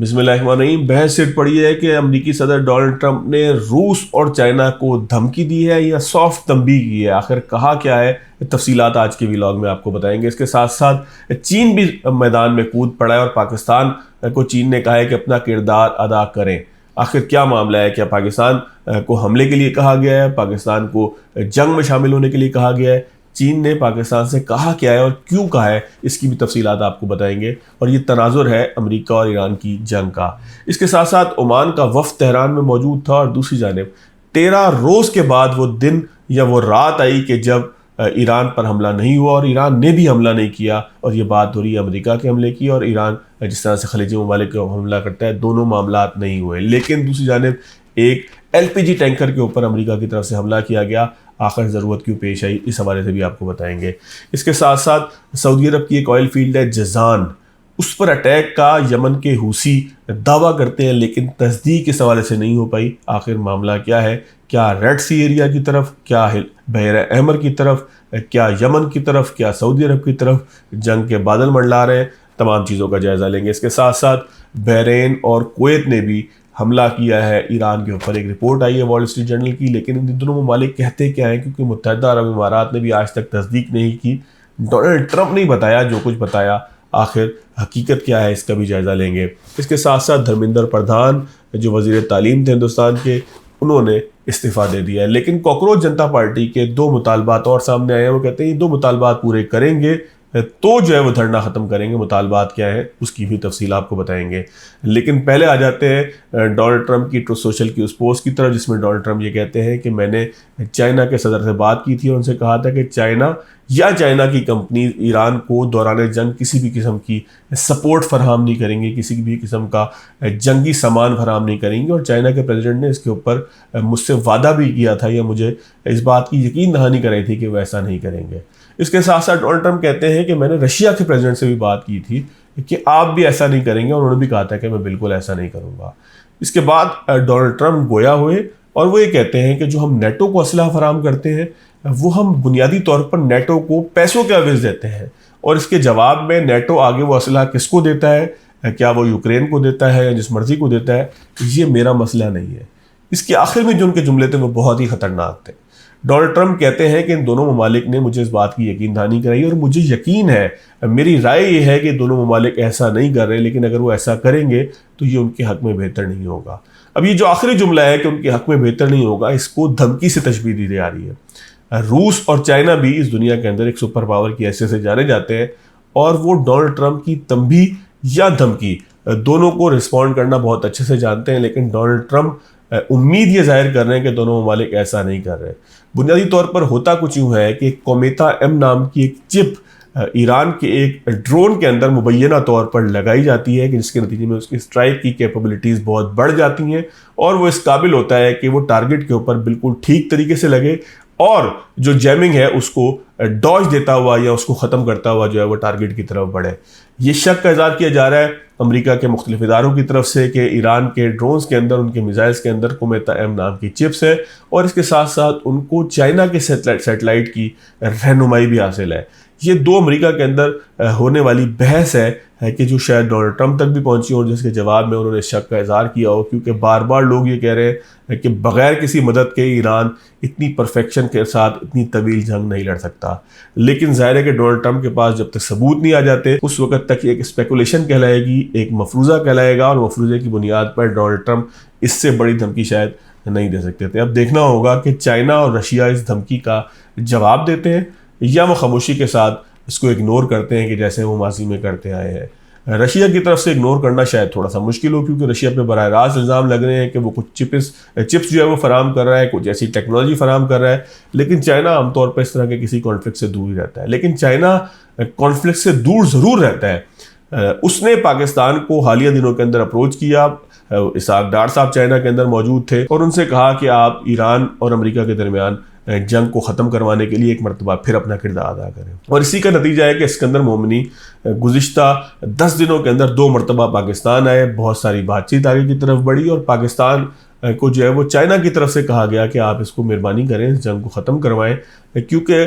बिस्मिल्लाहिर्रहमानिर्रहीम। बहस छिड़ पड़ी है कि अमेरिकी सदर डोनाल्ड ट्रंप ने रूस और चाइना को धमकी दी है या सॉफ्ट तंबीह की है। आखिर कहा क्या है, तफसीलात आज के व्लॉग में आपको बताएंगे। इसके साथ साथ चीन भी मैदान में कूद पड़ा है और पाकिस्तान को चीन ने कहा है कि अपना किरदार अदा करें। आखिर क्या मामला है? क्या पाकिस्तान को हमले के लिए कहा गया है? पाकिस्तान को जंग में शामिल होने के लिए कहा गया है? चीन ने पाकिस्तान से कहा क्या है और क्यों कहा है, इसकी भी तफसीलात आपको बताएंगे। और ये तनाजुर है अमेरिका और ईरान की जंग का। इसके साथ साथ ओमान का वफ्द तेहरान में मौजूद था और दूसरी जानिब 13 रोज़ के बाद वो दिन या वो रात आई कि जब ईरान पर हमला नहीं हुआ और ईरान ने भी हमला नहीं किया। और ये बात हो रही है अमेरिका के हमले की और ईरान जिस तरह से खलीजी ममालिक को हमला करता है, दोनों मामलात नहीं हुए। लेकिन दूसरी जानिब एक LPG टैंकर के ऊपर अमेरिका की तरफ से हमला किया गया। आखिर ज़रूरत क्यों पेश आई, इस हवाले से भी आपको बताएंगे। इसके साथ साथ सऊदी अरब की एक ऑयल फील्ड है जज़ान, उस पर अटैक का यमन के हूसी दावा करते हैं, लेकिन तस्दीक इस हवाले से नहीं हो पाई। आखिर मामला क्या है? क्या रेड सी एरिया की तरफ, क्या बहर अहमर की तरफ, क्या यमन की तरफ, क्या सऊदी अरब की तरफ जंग के बादल मंडला रहे हैं? तमाम चीज़ों का जायज़ा लेंगे। इसके साथ साथ बहरीन और कुवैत ने भी हमला किया है ईरान के ऊपर। एक रिपोर्ट आई है वॉल स्ट्रीट जर्नल की, लेकिन इन दोनों ममालिक कहते क्या हैं, क्योंकि मुत्तहिदा अरब इमारात ने भी आज तक तस्दीक नहीं की। डोनाल्ड ट्रंप ने बताया जो कुछ बताया, आखिर हकीकत क्या है, इसका भी जायज़ा लेंगे। इसके साथ साथ धर्मेंद्र प्रधान जो वज़ीर तालीम थे हिंदुस्तान के, उन्होंने इस्तीफ़ा दे दिया है। लेकिन कॉकरोच जनता पार्टी के 2 मुतालबात और सामने आए हैं। वो कहते हैं ये 2 मुतालबात पूरे करेंगे तो जो है वो धरना ख़त्म करेंगे। मुतालबात क्या है उसकी भी तफसील आपको बताएंगे। लेकिन पहले आ जाते हैं डोनाल्ड ट्रंप की ट्रूथ सोशल की उस पोस्ट की तरफ, जिसमें डोनाल्ड ट्रंप ये कहते हैं कि मैंने चाइना के सदर से बात की थी और उनसे कहा था कि चाइना या चाइना की कंपनी ईरान को दौरान जंग किसी भी किस्म की सपोर्ट फराहम नहीं करेंगे, किसी भी किस्म का जंगी सामान फराहम नहीं करेंगे। और चाइना के प्रेसिडेंट ने इसके ऊपर मुझसे वादा भी किया था या मुझे इस बात की यकीन दहानी कराई थी कि वो ऐसा नहीं करेंगे। इसके साथ साथ डोनाल्ड ट्रंप कहते हैं कि मैंने रशिया के प्रेसिडेंट से भी बात की थी कि आप भी ऐसा नहीं करेंगे, और उन्होंने भी कहा था कि मैं बिल्कुल ऐसा नहीं करूँगा। इसके बाद डोनाल्ड ट्रंप गोया हुए और वो ये कहते हैं कि जो हम नेटो को असलहा फराहम करते हैं वो हम बुनियादी तौर पर नेटो को पैसों के अवज़ देते हैं, और इसके जवाब में नेटो आगे वो असलहा किसको देता है, क्या वो यूक्रेन को देता है या जिस मर्जी को देता है, ये मेरा मसला नहीं है। इसके आखिर में जो उनके जुमले थे वो बहुत ही ख़तरनाक थे। डोनाल्ड ट्रंप कहते हैं कि इन दोनों ममालिक ने मुझे इस बात की यकीन दहानी कराई और मुझे यकीन है, मेरी राय ये है कि दोनों ममालिक ऐसा नहीं कर रहे, लेकिन अगर वो ऐसा करेंगे तो ये उनके हक़ में बेहतर नहीं होगा। अब ये जो आखिरी जुमला है कि उनके हक़ में बेहतर नहीं होगा, इसको धमकी से तशबीह दी जा रही है। रूस और चाइना भी इस दुनिया के अंदर एक सुपर पावर की हैसियत से जाने जाते हैं, और वो डोनाल्ड ट्रंप की तंबीह या धमकी दोनों को रिस्पॉन्ड करना बहुत अच्छे से जानते हैं। लेकिन डोनाल्ड ट्रंप उम्मीद ये जाहिर कर रहे हैं कि दोनों ममालिक ऐसा नहीं कर रहे। बुनियादी तौर पर होता कुछ यूँ है कि कोमेता M नाम की एक चिप ईरान के एक ड्रोन के अंदर मुबैना तौर पर लगाई जाती है कि जिसके नतीजे में उसकी स्ट्राइक की कैपेबिलिटीज़ बहुत बढ़ जाती हैं, और वो इस काबिल होता है कि वो टारगेट के ऊपर बिल्कुल ठीक तरीके से लगे और जो जैमिंग है उसको डॉज देता हुआ या उसको ख़त्म करता हुआ जो है वो टारगेट की तरफ बढ़े। ये शक का इज़हार किया जा रहा है अमेरिका के मुख्तलिफ इदारों की तरफ से कि ईरान के ड्रोन्स के अंदर, उनके मिसाइल्स के अंदर कोमेता M नाम की चिप्स है, और इसके साथ साथ उनको चाइना के सेटेलाइट की रहनुमाई भी हासिल है। ये 2 अमेरिका के अंदर होने वाली बहस है कि जो शायद डोनाल्ड ट्रंप तक भी पहुंची और जिसके जवाब में उन्होंने शक का इज़हार किया हो, क्योंकि बार बार लोग ये कह रहे हैं कि बग़ैर किसी मदद के ईरान इतनी परफेक्शन के साथ इतनी तवील जंग नहीं लड़ सकता। लेकिन ज़ाहिर है कि डोनाल्ड ट्रंप के पास जब तक सबूत नहीं आ जाते उस वक्त तक एक स्पेकुलेशन कहलाएगी, एक मफरूज़ा कहलाएगा, और मफरूज़े की बुनियाद पर डोनाल्ड ट्रंप इससे बड़ी धमकी शायद नहीं दे सकते थे। अब देखना होगा कि चाइना और रशिया इस धमकी का जवाब देते हैं या वो खामोशी के साथ इसको इग्नोर करते हैं कि जैसे वो माजी में करते आए हैं। रशिया की तरफ से इग्नोर करना शायद थोड़ा सा मुश्किल हो, क्योंकि रशिया पे बराह रास्त इल्ज़ाम लग रहे हैं कि वो कुछ चिप्स जो है वो फराहम कर रहा है, कुछ ऐसी टेक्नोलॉजी फराहम कर रहा है। लेकिन चाइना आमतौर पर इस तरह के किसी कॉन्फ्लिक्ट से दूर ही रहता है। लेकिन चाइना कॉन्फ्लिक्ट से दूर ज़रूर रहता है। उसने पाकिस्तान को हालिया दिनों के अंदर अप्रोच किया, इसहाक डार साहब चाइना के अंदर मौजूद थे, और उनसे कहा कि आप ईरान और अमेरिका के दरमियान जंग को ख़त्म करवाने के लिए एक मरतबा फिर अपना किरदार अदा करें। और इसी का नतीजा है कि सिकंदर मोमिनी गुज़िश्ता 10 दिनों के अंदर 2 मरतबा पाकिस्तान आए, बहुत सारी बातचीत आगे की तरफ बढ़ी, और पाकिस्तान को जो है वो चाइना की तरफ से कहा गया कि आप इसको मेहरबानी करें, इस जंग को ख़त्म करवाएं, क्योंकि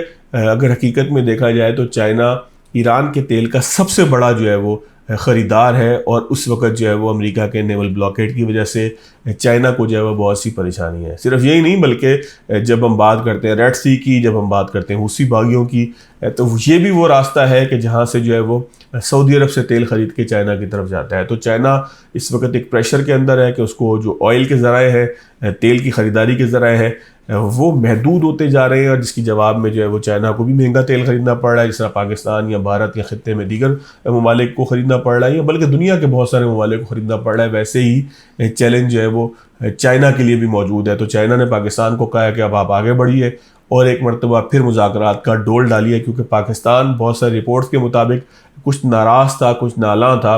अगर हकीकत में देखा जाए तो चाइना ईरान के तेल का सबसे बड़ा जो है वो ख़रीदार है, और उस वक्त जो है वो अमेरिका के नेवल ब्लॉकेड की वजह से चाइना को जो है वो बहुत सी परेशानी है। सिर्फ यही नहीं, बल्कि जब हम बात करते हैं रेड सी की, जब हम बात करते हैं हूसी बागियों की, तो ये भी वो रास्ता है कि जहाँ से जो है वो सऊदी अरब से तेल ख़रीद के चाइना की तरफ जाता है। तो चाइना इस वक्त एक प्रेशर के अंदर है कि उसको जो ऑयल के ज़राए हैं, तेल की ख़रीदारी के ज़राए हैं, वो महदूद होते जा रहे हैं, और जिसकी जवाब में जो है वो चाइना को भी महंगा तेल ख़रीदना पड़ रहा है, जिस तरह पाकिस्तान या भारत या ख़ित्ते में दीगर ममालिक को ख़रीदना पड़ रहा है, या बल्कि दुनिया के बहुत सारे ममालिक को ख़रीदना पड़ रहा है। वैसे ही चैलेंज जो है वो चाइना के लिए भी मौजूद है। तो चाइना ने पाकिस्तान को कहा है कि अब आप आगे बढ़िए और एक मरतबा फिर मुज़ाकरात का डोल डालिए, क्योंकि पाकिस्तान बहुत सारी रिपोर्ट्स के मुताबिक कुछ नाराज़ था, कुछ नाला था,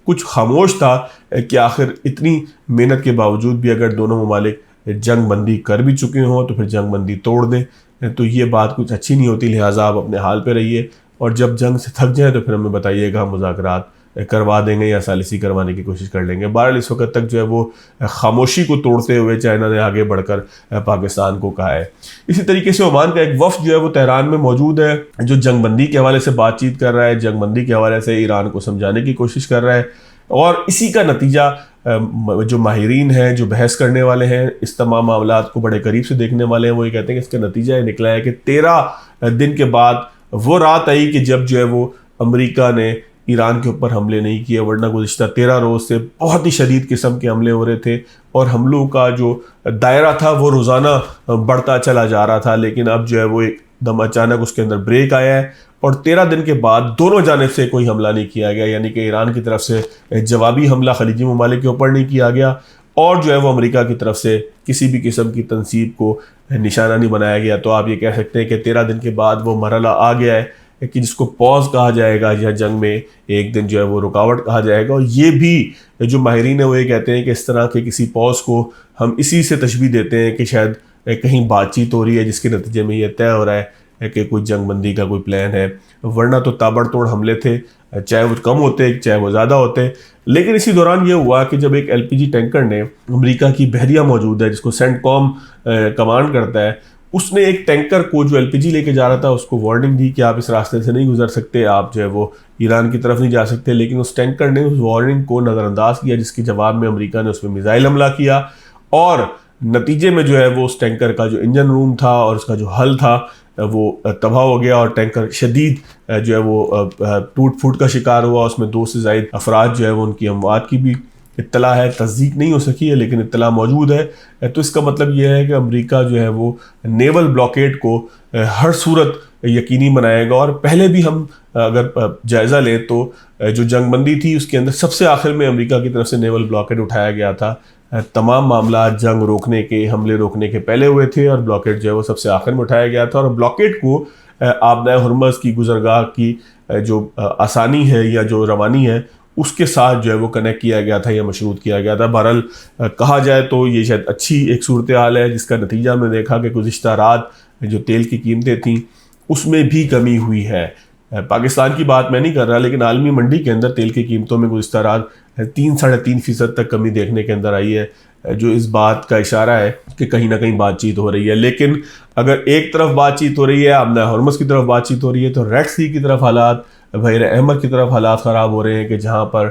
कुछ खामोश था कि आखिर इतनी मेहनत के बावजूद भी अगर दोनों ममालिक जंग बंदी कर भी चुके हों तो फिर जंग बंदी तोड़ दें, तो ये बात कुछ अच्छी नहीं होती। लिहाजा आप अपने हाल पे रहिए, और जब जंग से थक जाए तो फिर हमें बताइएगा, हम मुज़ाकरात करवा देंगे या सालिसी करवाने की कोशिश कर लेंगे। बहरहाल इस वक्त तक जो है वो खामोशी को तोड़ते हुए चाइना ने आगे बढ़कर पाकिस्तान को कहा है। इसी तरीके से ओमान का एक वफ्द जो है वो तेहरान में मौजूद है, जो जंगबंदी के हवाले से बातचीत कर रहा है, जंगबंदी के हवाले से ईरान को समझाने की कोशिश कर रहा है, और इसी का नतीजा जो माहिरीन हैं, जो बहस करने वाले हैं, इस तमाम मामलात को बड़े करीब से देखने वाले हैं, वो ये कहते हैं कि इसका नतीजा ये निकला है कि 13 दिन के बाद वो रात आई कि जब जो है वो अमेरिका ने ईरान के ऊपर हमले नहीं किए, वरना गुज़िश्ता 13 रोज़ से बहुत ही शदीद किस्म के हमले हो रहे थे, और हमलों का जो दायरा था वो रोज़ाना बढ़ता चला जा रहा था। लेकिन अब जो है वो एकदम अचानक उसके अंदर ब्रेक आया है, और 13 दिन के बाद दोनों जानिब से कोई हमला नहीं किया गया, यानी कि ईरान की तरफ से जवाबी हमला खलीजी ममालिक के ऊपर नहीं किया गया, और जो है वो अमेरिका की तरफ से किसी भी किस्म की तनसीब को निशाना नहीं बनाया गया। तो आप ये कह सकते हैं कि 13 दिन के बाद वो मरहला आ गया है कि जिसको पॉज कहा जाएगा, या जंग में एक दिन जो है वो रुकावट कहा जाएगा। और ये भी जो माहिरीन है वो ये कहते हैं कि इस तरह के किसी पॉज को हम इसी से तशबीह देते हैं कि शायद कहीं बातचीत हो रही है, जिसके नतीजे में ये तय हो रहा है कि कोई जंगबंदी का कोई प्लान है, वरना तो ताबड़तोड़ हमले थे, चाहे वो कम होते चाहे वो ज़्यादा होते। लेकिन इसी दौरान ये हुआ कि जब एक LPG टैंकर ने, अमेरिका की बहरिया मौजूद है जिसको सेंटकॉम कमांड करता है, उसने एक टैंकर को जो LPG लेके जा रहा था उसको वार्निंग दी कि आप इस रास्ते से नहीं गुजर सकते, आप जो है वो ईरान की तरफ नहीं जा सकते। लेकिन उस टैंकर ने उस वार्निंग को नज़रअंदाज किया, जिसके जवाब में अमेरिका ने उस पर मिसाइल हमला किया, और नतीजे में जो है वो उस टैंकर का जो इंजन रूम था और उसका जो हल था वो तबाह हो गया, और टैंकर शदीद जो है वो टूट फूट का शिकार हुआ। उसमें 2 से ज़ायद अफराद जो है वो उनकी अमवात की भी इत्तला है, तस्दीक नहीं हो सकी है लेकिन इत्तला मौजूद है। तो इसका मतलब यह है कि अमेरिका जो है वो नेवल ब्लॉकेड को हर सूरत यकीनी बनाएगा। और पहले भी हम अगर जायज़ा लें तो जो जंगबंदी थी उसके अंदर सबसे आखिर में अमेरिका की तरफ से नेवल ब्लॉकेड उठाया गया था। तमाम मामला जंग रोकने के, हमले रोकने के पहले हुए थे, और ब्लॉकेड जो है वो सबसे आखिर में उठाया गया था। और ब्लॉकेड को आबनाए हुर्मुज़ की गुजरगाह की जो आसानी है या जो रवानी है उसके साथ जो है वो कनेक्ट किया गया था या मशरूत किया गया था। बहरहाल कहा जाए तो ये शायद अच्छी एक सूरत हाल है, जिसका नतीजा हमने देखा कि गुज़िश्ता रात जो तेल की कीमतें थीं उसमें भी कमी हुई है। पाकिस्तान की बात मैं नहीं कर रहा, लेकिन आलमी मंडी के अंदर तेल की कीमतों में गुज़िश्ता रात 3-3.5% तक कमी देखने के अंदर आई है, जो इस बात का इशारा है कि कहीं ना कहीं बातचीत हो रही है। लेकिन अगर एक तरफ बातचीत हो रही है, आबना हुर्मुज़ की तरफ बातचीत हो रही है, तो रेड सी की तरफ हालात, बहर अहमर की तरफ हालात ख़राब हो रहे हैं कि जहाँ पर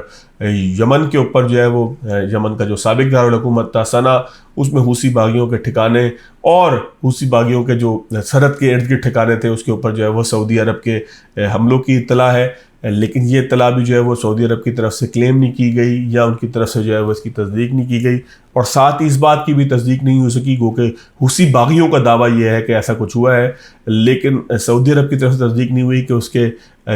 यमन के ऊपर जो है वो यमन का जो साबिक दारुल हुकूमत था सना, उसमें हूसी बागियों के ठिकाने और हूसी बागियों के जो सरहद के इर्द गिर्द ठिकाने थे उसके ऊपर जो है वो सऊदी अरब के हमलों की इत्तला है। लेकिन ये इत्तला भी जो है वो सऊदी अरब की तरफ से क्लेम नहीं की गई या उनकी तरफ से जो है वो इसकी तस्दीक नहीं की गई, और साथ ही इस बात की भी तस्दीक नहीं हो सकी क्योंकि हूसी बागियों का दावा यह है कि ऐसा कुछ हुआ है, लेकिन सऊदी अरब की तरफ से तस्दीक नहीं हुई कि उसके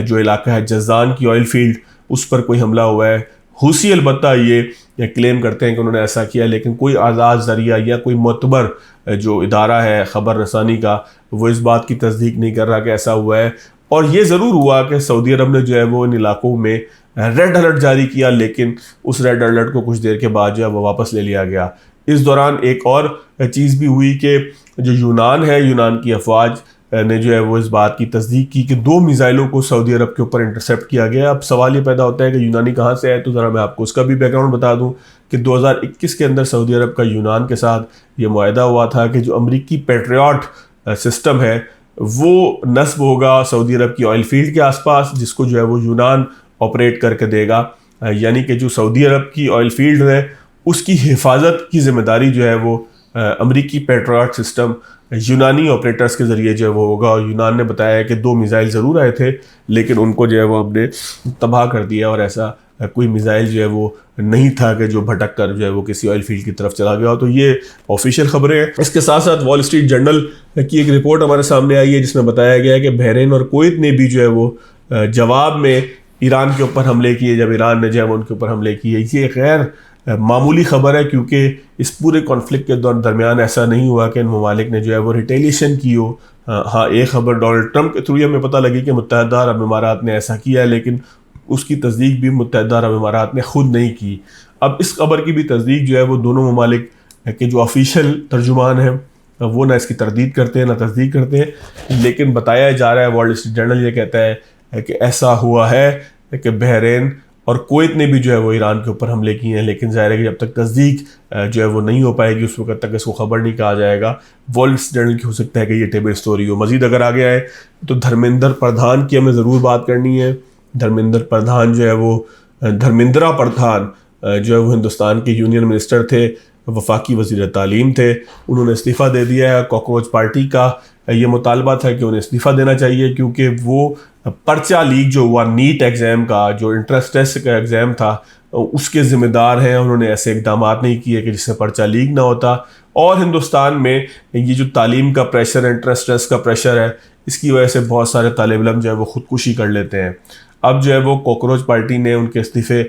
जो इलाका है जज़ान की ऑयल फील्ड, उस पर कोई हमला हुआ है। हूसी अलबत्ता ये क्लेम करते हैं कि उन्होंने ऐसा किया, लेकिन कोई आज़ाद ज़रिया या कोई मोतबर जो इदारा है ख़बर रसानी का, वो इस बात की तस्दीक नहीं कर रहा कि ऐसा हुआ है। और ये ज़रूर हुआ कि सऊदी अरब ने जो है वो इन इलाकों में रेड अलर्ट जारी किया, लेकिन उस रेड अलर्ट को कुछ देर के बाद जो है वो वापस ले लिया गया। इस दौरान एक और चीज़ भी हुई कि जो यूनान है, यूनान की अफवाज ने जो है वो इस बात की तस्दीक की कि 2 मिसाइलों को सऊदी अरब के ऊपर इंटरसेप्ट किया गया। अब सवाल ये पैदा होता है कि यूनानी कहाँ से है, तो ज़रा मैं आपको उसका भी बैकग्राउंड बता दूं कि 2021 के अंदर सऊदी अरब का यूनान के साथ ये मुआहदा हुआ था कि जो अमरीकी पैट्रियट सिस्टम है वो नस्ब होगा सऊदी अरब की ऑयल फील्ड के आसपास, जिसको जो है वो यूनान ऑपरेट करके देगा, यानी कि जो सऊदी अरब की ऑयल फील्ड है उसकी हिफाजत की जिम्मेदारी जो है वो अमरीकी पेट्रियट सिस्टम यूनानी ऑपरेटर्स के ज़रिए जो है वो होगा। और यूनान ने बताया है कि 2 मिसाइल ज़रूर आए थे लेकिन उनको जो है वो हमने तबाह कर दिया, और ऐसा कोई मिसाइल जो है वो नहीं था कि जो भटक कर जो है वो किसी ऑयल फील्ड की तरफ चला गया हो। तो ये ऑफिशियल खबरें हैं। इसके साथ साथ वॉल स्ट्रीट जर्नल की एक रिपोर्ट हमारे सामने आई है जिसमें बताया गया है कि बहरीन और कुवैत ने भी जो है वो जवाब में ईरान के ऊपर हमले किए, जब ईरान ने जो है उनके ऊपर हमले किए। ये गैर मामूली खबर है क्योंकि इस पूरे कॉन्फ्लिक्ट के दरमियान ऐसा नहीं हुआ कि इन ममालिक ने जो है वो रिटेलिएशन की हो। हाँ, एक खबर डोनाल्ड ट्रंप के थ्रू हमें पता लगी कि मुत्तहदा अरब इमारात ने ऐसा किया है, लेकिन उसकी तस्दीक भी मुत्तहदा अरब इमारात ने खुद नहीं की। अब इस खबर की भी तस्दीक जो है वो दोनों ममालिक के जो ऑफिशियल तर्जुमान हैं वो ना इसकी तरदीद करते हैं ना तस्दीक करते हैं, लेकिन बताया जा रहा है, वॉल स्ट्रीट जर्नल ये कहता है कि ऐसा हुआ है कि बहरीन और कुवैत ने भी जो है वो ईरान के ऊपर हमले किए हैं। लेकिन ज़ाहिर है कि जब तक तस्दीक जो है वो नहीं हो पाएगी उस वक्त तक इसको खबर नहीं कहा जाएगा। वॉल स्ट्रीट जर्नल की हो सकता है कि ये टेबल स्टोरी हो। मज़ीद अगर आगे आए तो धर्मेंद्र प्रधान की हमें ज़रूर बात करनी है। धर्मेंद्र प्रधान जो है वो धर्मेंद्रा प्रधान जो है वो हिंदुस्तान के यूनियन मिनिस्टर थे, वफाकी वज़ीर तालीम थे। उन्होंने इस्तीफ़ा दे दिया है। कॉकरोच पार्टी का ये मुतालबा था कि उन्हें इस्तीफ़ा देना चाहिए क्योंकि वो पर्चा लीक जो हुआ नीट एग्ज़ाम का, जो इंट्रेंस टेस्ट का एग्ज़ाम था, उसके ज़िम्मेदार हैं। उन्होंने ऐसे इकदाम नहीं किए कि जिससे पर्चा लीक ना होता। और हिंदुस्तान में ये जो तालीम का प्रेशर है, इंट्रेंस टेस्ट का प्रेशर है, इसकी वजह से बहुत सारे तालिब इल्म जो है वो ख़ुदकुशी कर लेते हैं। अब जो है वो कॉकरोच पार्टी ने उनके इस्तीफ़े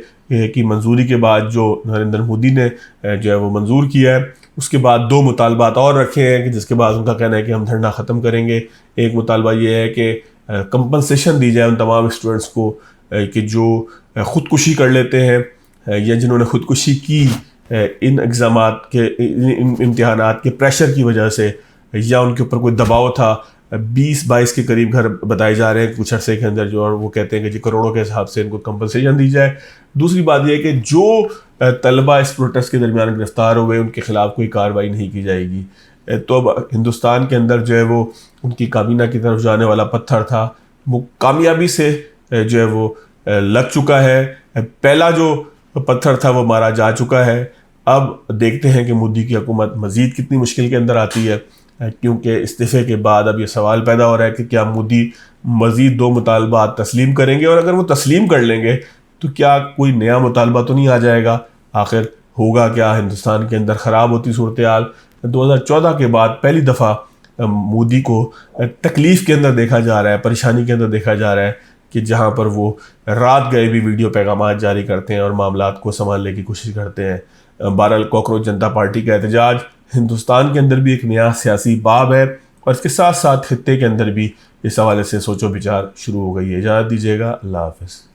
की मंजूरी के बाद जो नरेंद्र मोदी ने जो है वो मंजूर किया है, उसके बाद 2 मुतालबात और रखे हैं कि जिसके बाद उनका कहना है कि हम धरना ख़त्म करेंगे। एक मुतालबा ये है कि कंपनसेशन दी जाए उन तमाम स्टूडेंट्स को कि जो ख़ुदकुशी कर लेते हैं या जिन्होंने ख़ुदकुशी की इन एग्ज़ामात के, इन इम्तिहानात के प्रेशर की वजह से, या उनके ऊपर कोई दबाव था। 20-22 के करीब घर बताए जा रहे हैं कुछ अरसे के अंदर जो, और वो कहते हैं कि जी करोड़ों के हिसाब से इनको कंपनसेशन दी जाए। दूसरी बात यह है कि जो तलबा इस प्रोटेस्ट के दरमियान गिरफ्तार हुए उनके खिलाफ कोई कार्रवाई नहीं की जाएगी। तो अब हिंदुस्तान के अंदर जो है वो उनकी काबीना की तरफ जाने वाला पत्थर था वो कामयाबी से जो है वो लग चुका है। पहला जो पत्थर था वो मारा जा चुका है। अब देखते हैं कि मोदी की हुकूमत मज़ीद कितनी मुश्किल के अंदर आती है, क्योंकि इस्तीफ़े के बाद अब ये सवाल पैदा हो रहा है कि क्या मोदी मज़ीद 2 मुतालबात तस्लीम करेंगे, और अगर वो तस्लीम कर लेंगे तो क्या कोई नया मुतालबा तो नहीं आ जाएगा। आखिर होगा क्या, हिंदुस्तान के अंदर ख़राब होती सूरत हाल। 2014 के बाद पहली दफ़ा मोदी को तकलीफ़ के अंदर देखा जा रहा है, परेशानी के अंदर देखा जा रहा है कि जहाँ पर वो रात गए भी वीडियो पैगाम जारी करते हैं और मामलात को संभालने की कोशिश करते हैं। बहरहाल कॉकरोच जनता पार्टी का एहतजाज हिंदुस्तान के अंदर भी एक नया सियासी बाब है, और इसके साथ साथ खित्ते के अंदर भी इस हवाले से सोचो विचार शुरू हो गई है। इजाज़त दीजिएगा, अल्लाह हाफ़िज़।